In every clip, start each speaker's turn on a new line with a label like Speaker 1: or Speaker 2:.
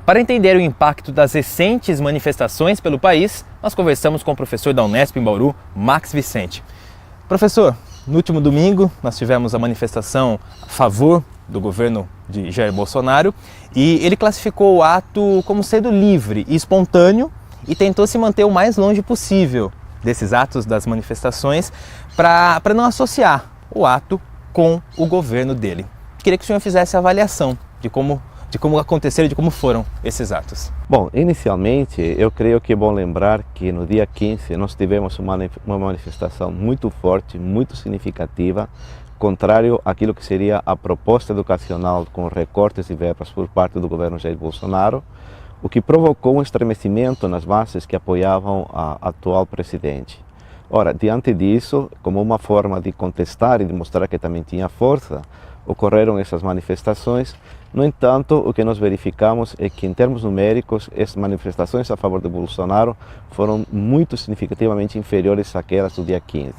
Speaker 1: Para entender o impacto das recentes manifestações pelo país, nós conversamos com o professor da Unesp em Bauru, Max Vicente. Professor, no último domingo nós tivemos a manifestação a favor do governo de Jair Bolsonaro e ele classificou o ato como sendo livre e espontâneo e tentou se manter o mais longe possível desses atos das manifestações para não associar o ato com o governo dele. Queria que o senhor fizesse a avaliação de como aconteceram e de como foram esses atos.
Speaker 2: Bom, inicialmente eu creio que é bom lembrar que no dia 15 nós tivemos uma manifestação muito forte, muito significativa, contrário àquilo que seria a proposta educacional com recortes de verbas por parte do governo Jair Bolsonaro, o que provocou um estremecimento nas bases que apoiavam a atual presidente. Ora, diante disso, como uma forma de contestar e de mostrar que também tinha força, ocorreram essas manifestações. No entanto, o que nós verificamos é que, em termos numéricos, essas manifestações a favor de Bolsonaro foram muito significativamente inferiores àquelas do dia 15.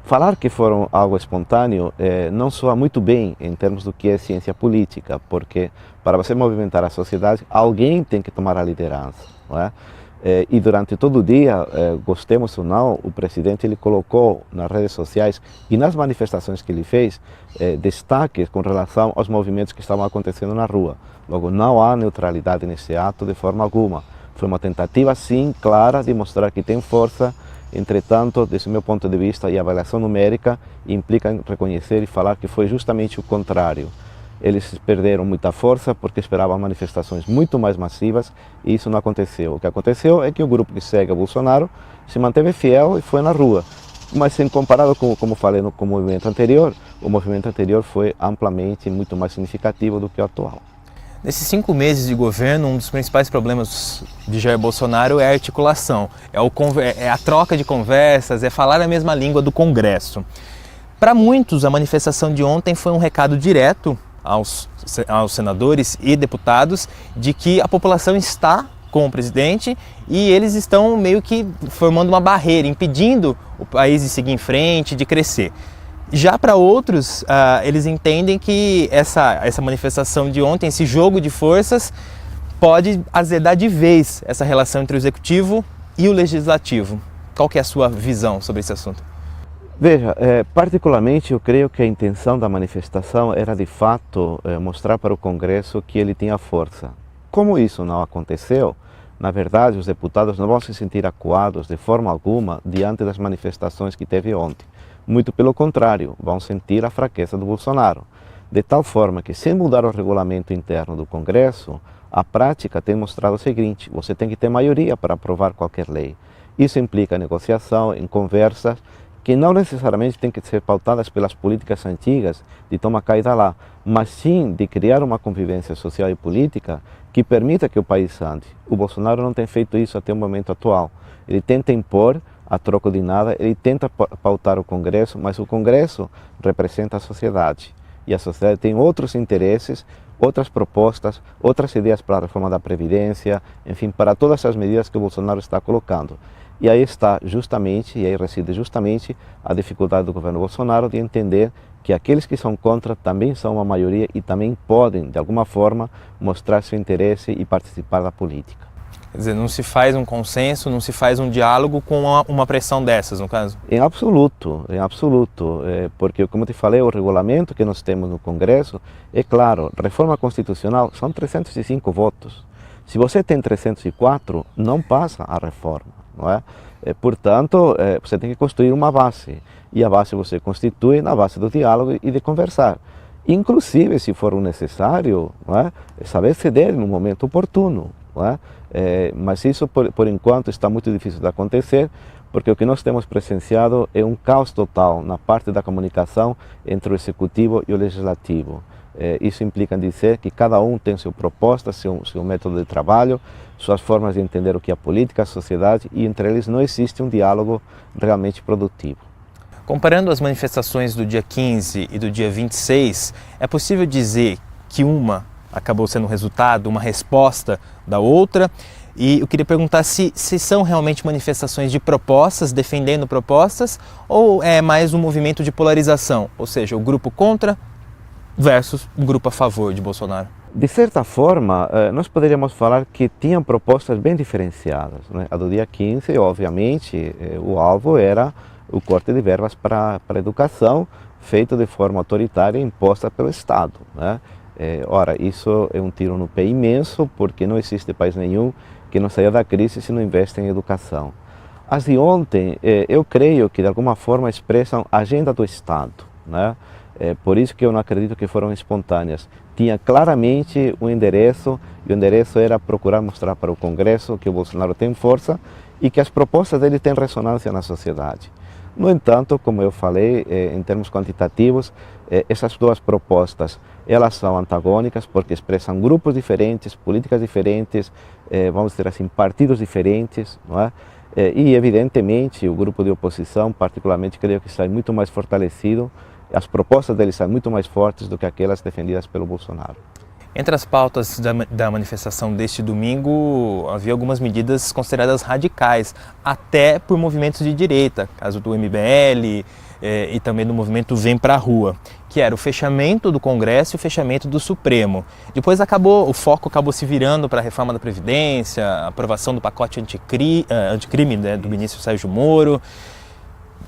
Speaker 2: Falar que foram algo espontâneo não soa muito bem em termos do que é ciência política, porque para você movimentar a sociedade, alguém tem que tomar a liderança, não é? E durante todo o dia, gostemos ou não, o presidente ele colocou nas redes sociais e nas manifestações que ele fez destaques com relação aos movimentos que estavam acontecendo na rua. Logo, não há neutralidade nesse ato de forma alguma. Foi uma tentativa, sim, clara de mostrar que tem força. Entretanto, desse meu ponto de vista, e a avaliação numérica implica reconhecer e falar que foi justamente o contrário. Eles perderam muita força porque esperavam manifestações muito mais massivas e isso não aconteceu. O que aconteceu é que o grupo que segue a Bolsonaro se manteve fiel e foi na rua. Mas, se comparado com, como falei, com o movimento anterior foi amplamente muito mais significativo do que o atual.
Speaker 1: Nesses 5 meses de governo, um dos principais problemas de Jair Bolsonaro é a articulação, é a troca de conversas, é falar a mesma língua do Congresso. Para muitos, a manifestação de ontem foi um recado direto aos senadores e deputados de que a população está com o presidente e eles estão meio que formando uma barreira, impedindo o país de seguir em frente, de crescer. Já para outros, eles entendem que essa manifestação de ontem, esse jogo de forças, pode azedar de vez essa relação entre o executivo e o legislativo. Qual que é a sua visão sobre esse assunto?
Speaker 2: Veja, particularmente eu creio que a intenção da manifestação era de fato mostrar para o Congresso que ele tinha força. Como isso não aconteceu, na verdade os deputados não vão se sentir acuados de forma alguma diante das manifestações que teve ontem. Muito pelo contrário, vão sentir a fraqueza do Bolsonaro. De tal forma que, sem mudar o regulamento interno do Congresso, a prática tem mostrado o seguinte: você tem que ter maioria para aprovar qualquer lei. Isso implica negociação, em conversas, que não necessariamente têm que ser pautadas pelas políticas antigas de toma cá e dá lá, mas sim de criar uma convivência social e política que permita que o país ande. O Bolsonaro não tem feito isso até o momento atual. Ele tenta impor a troco de nada, ele tenta pautar o Congresso, mas o Congresso representa a sociedade. E a sociedade tem outros interesses, outras propostas, outras ideias para a reforma da Previdência, enfim, para todas as medidas que o Bolsonaro está colocando. E aí está justamente, e aí reside justamente a dificuldade do governo Bolsonaro de entender que aqueles que são contra também são uma maioria e também podem, de alguma forma, mostrar seu interesse e participar da política.
Speaker 1: Quer dizer, não se faz um consenso, não se faz um diálogo com uma pressão dessas, no caso?
Speaker 2: Em absoluto, porque, como te falei, o regulamento que nós temos no Congresso é claro, reforma constitucional são 305 votos. Se você tem 304, não passa a reforma, não é? Portanto, você tem que construir uma base, e a base você constitui na base do diálogo e de conversar. Inclusive, se for necessário, não é? Saber ceder no momento oportuno. Não é? Mas isso, por enquanto, está muito difícil de acontecer, porque o que nós temos presenciado é um caos total na parte da comunicação entre o Executivo e o Legislativo. Isso implica dizer que cada um tem sua proposta, seu método de trabalho, suas formas de entender o que é a política, a sociedade, e entre eles não existe um diálogo realmente produtivo.
Speaker 1: Comparando as manifestações do dia 15 e do dia 26, é possível dizer que uma acabou sendo um resultado, uma resposta da outra? E eu queria perguntar se são realmente manifestações de propostas, defendendo propostas, ou é mais um movimento de polarização, ou seja, o grupo contra versus o grupo a favor de Bolsonaro?
Speaker 2: De certa forma, nós poderíamos falar que tinham propostas bem diferenciadas, né? A do dia 15, obviamente, o alvo era o corte de verbas para a educação, feito de forma autoritária e imposta pelo Estado, né? Ora, isso é um tiro no pé imenso, porque não existe país nenhum que não saia da crise se não investe em educação. As de ontem, eu creio que de alguma forma expressam a agenda do Estado, né? Por isso que eu não acredito que foram espontâneas. Tinha claramente um endereço, e o endereço era procurar mostrar para o Congresso que o Bolsonaro tem força e que as propostas dele têm ressonância na sociedade. No entanto, como eu falei, em termos quantitativos, essas duas propostas, elas são antagônicas porque expressam grupos diferentes, políticas diferentes, vamos dizer assim, partidos diferentes, não é? E evidentemente o grupo de oposição, particularmente, creio que sai muito mais fortalecido, as propostas deles são muito mais fortes do que aquelas defendidas pelo Bolsonaro.
Speaker 1: Entre as pautas da manifestação deste domingo, havia algumas medidas consideradas radicais, até por movimentos de direita, caso do MBL e também do movimento Vem Pra Rua, que era o fechamento do Congresso e o fechamento do Supremo. Depois o foco acabou se virando para a reforma da Previdência, a aprovação do pacote anticrime, né, do ministro Sérgio Moro.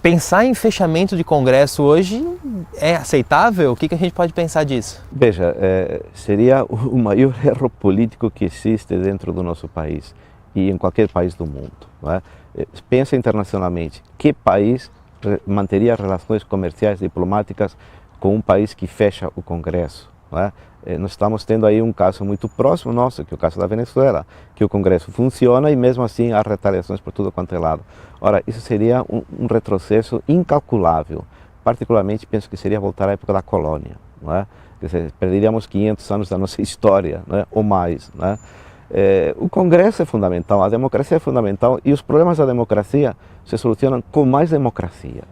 Speaker 1: Pensar em fechamento de Congresso hoje é aceitável? O que a gente pode pensar disso?
Speaker 2: Veja, seria o maior erro político que existe dentro do nosso país e em qualquer país do mundo, não é? Pensa internacionalmente, que país manteria relações comerciais diplomáticas com um país que fecha o Congresso, não é? Nós estamos tendo aí um caso muito próximo nosso, que é o caso da Venezuela, que o Congresso funciona e mesmo assim há retaliações por tudo quanto é lado. Ora, isso seria um retrocesso incalculável. Particularmente penso que seria voltar à época da colônia, não é? Quer dizer, perderíamos 500 anos da nossa história, não é? Ou mais, não é? O Congresso é fundamental, a democracia é fundamental e os problemas da democracia se solucionam com mais democracia,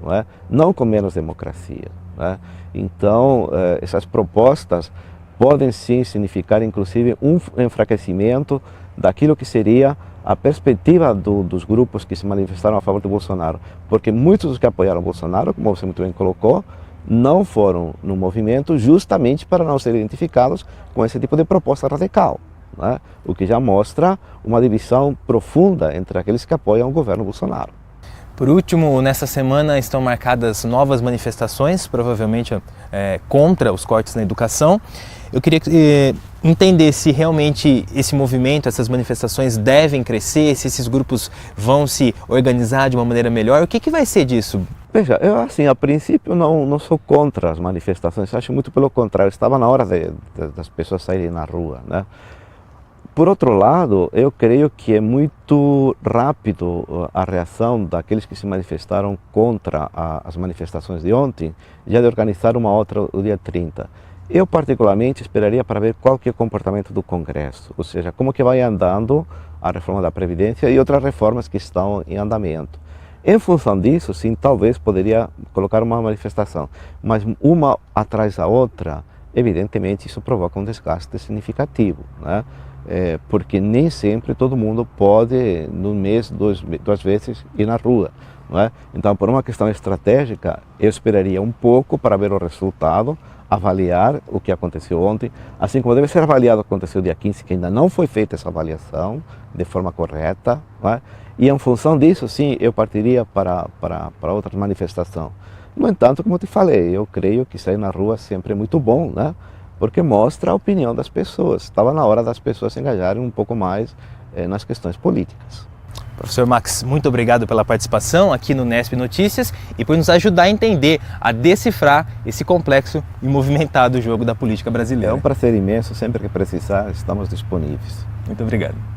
Speaker 2: não é? Não com menos democracia, não é? Então, essas propostas podem sim significar inclusive um enfraquecimento daquilo que seria a perspectiva dos grupos que se manifestaram a favor do Bolsonaro, porque muitos dos que apoiaram o Bolsonaro, como você muito bem colocou, não foram no movimento justamente para não serem identificados com esse tipo de proposta radical, né? O que já mostra uma divisão profunda entre aqueles que apoiam o governo Bolsonaro.
Speaker 1: Por último, nessa semana estão marcadas novas manifestações, provavelmente contra os cortes na educação. Eu queria entender se realmente esse movimento, essas manifestações devem crescer, se esses grupos vão se organizar de uma maneira melhor. O que vai ser disso?
Speaker 2: Veja, eu assim, a princípio não sou contra as manifestações, acho muito pelo contrário, estava na hora das pessoas saírem na rua, né? Por outro lado, eu creio que é muito rápido a reação daqueles que se manifestaram contra as manifestações de ontem, já de organizar uma outra o dia 30. Eu particularmente esperaria para ver qual que é o comportamento do Congresso, ou seja, como que vai andando a reforma da Previdência e outras reformas que estão em andamento. Em função disso, sim, talvez poderia colocar uma manifestação, mas uma atrás da outra, evidentemente isso provoca um desgaste significativo, né? Porque nem sempre todo mundo pode, no mês, duas vezes, ir na rua, não é? Então, por uma questão estratégica, eu esperaria um pouco para ver o resultado, avaliar o que aconteceu ontem, assim como deve ser avaliado o que aconteceu dia 15, que ainda não foi feita essa avaliação de forma correta, não é? E em função disso, sim, eu partiria para outra manifestação. No entanto, como eu te falei, eu creio que sair na rua sempre é muito bom, né? Porque mostra a opinião das pessoas. Estava na hora das pessoas se engajarem um pouco mais nas questões políticas.
Speaker 1: Professor Max, muito obrigado pela participação aqui no Nesp Notícias e por nos ajudar a entender, a decifrar esse complexo e movimentado jogo da política brasileira.
Speaker 2: É um prazer imenso, sempre que precisar, estamos disponíveis.
Speaker 1: Muito obrigado.